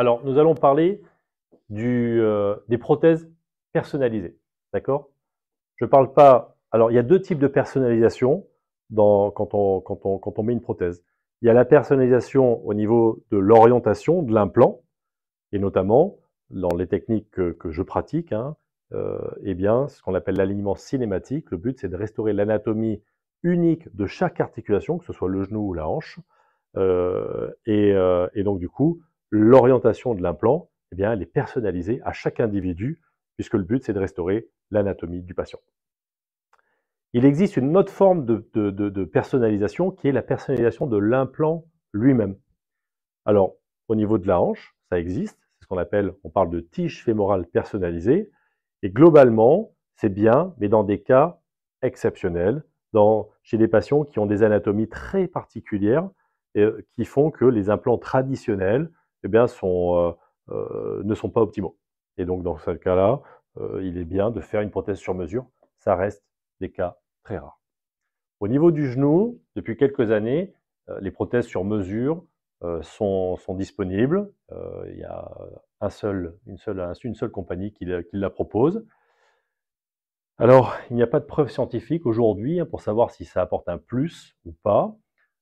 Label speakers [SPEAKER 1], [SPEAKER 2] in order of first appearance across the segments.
[SPEAKER 1] Alors, nous allons parler des prothèses personnalisées. D'accord? Je ne parle pas. Alors, il y a deux types de personnalisation quand on met une prothèse. Il y a la personnalisation au niveau de l'orientation de l'implant, et notamment dans les techniques que je pratique, hein, eh bien, ce qu'on appelle l'alignement cinématique. Le but, c'est de restaurer l'anatomie unique de chaque articulation, que ce soit le genou ou la hanche. Et donc, du coup, l'orientation de l'implant, eh bien, elle est personnalisée à chaque individu, puisque le but, c'est de restaurer l'anatomie du patient. Il existe une autre forme de personnalisation qui est la personnalisation de l'implant lui-même. Alors, au niveau de la hanche, ça existe, c'est ce qu'on appelle, on parle de tige fémorale personnalisée, et globalement, c'est bien, mais dans des cas exceptionnels, chez des patients qui ont des anatomies très particulières, qui font que les implants traditionnels eh bien, ne sont pas optimaux. Et donc, dans ce cas-là, il est bien de faire une prothèse sur mesure. Ça reste des cas très rares. Au niveau du genou, depuis quelques années, les prothèses sur mesure sont disponibles. Il y a une seule compagnie qui la propose. Alors, il n'y a pas de preuve scientifique aujourd'hui pour savoir si ça apporte un plus ou pas.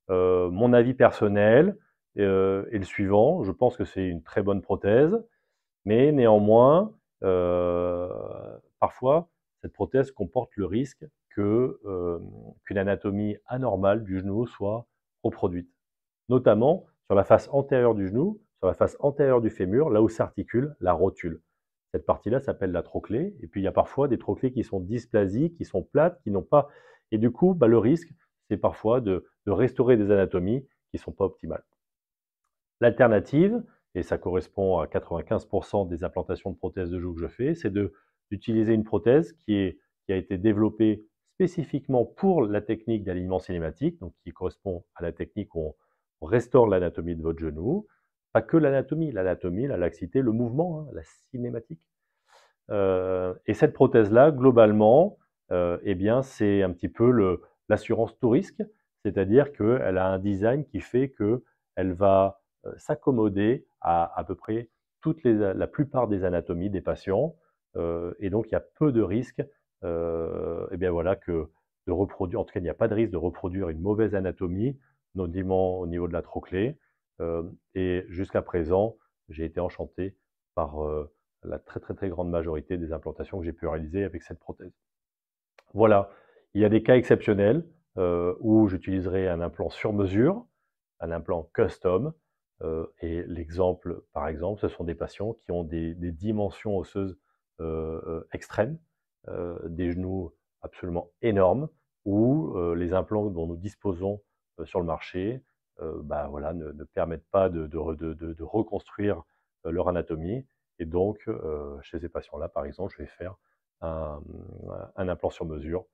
[SPEAKER 1] Mon avis personnel est le suivant. Je pense que c'est une très bonne prothèse, mais néanmoins, parfois, cette prothèse comporte le risque qu'une anatomie anormale du genou soit reproduite, notamment sur la face antérieure du genou, sur la face antérieure du fémur, là où s'articule la rotule. Cette partie-là s'appelle la trochlée, et puis il y a parfois des trochlées qui sont dysplasiques, qui sont plates, qui n'ont pas... Et du coup, le risque, c'est parfois de restaurer des anatomies qui ne sont pas optimales. L'alternative, et ça correspond à 95% des implantations de prothèses de joue que je fais, c'est d'utiliser une prothèse qui a été développée spécifiquement pour la technique d'alignement cinématique, donc qui correspond à la technique où on restaure l'anatomie de votre genou. Pas que l'anatomie, la laxité, le mouvement, hein, la cinématique. Et cette prothèse-là, globalement, eh bien, c'est un petit peu l'assurance tout risque, c'est-à-dire qu'elle a un design qui fait qu'elle va s'accommoder à peu près la plupart des anatomies des patients, et donc il y a peu de risques, eh bien voilà, de reproduire, en tout cas il n'y a pas de risque de reproduire une mauvaise anatomie, notamment au niveau de la trochlée, et jusqu'à présent, j'ai été enchanté par la très grande majorité des implantations que j'ai pu réaliser avec cette prothèse. Voilà, il y a des cas exceptionnels où j'utiliserai un implant sur mesure, un implant custom, et l'exemple, par exemple, ce sont des patients qui ont des dimensions osseuses extrêmes, des genoux absolument énormes, où les implants dont nous disposons sur le marché voilà, ne permettent pas de reconstruire leur anatomie. Et donc, chez ces patients-là, par exemple, je vais faire un implant sur mesure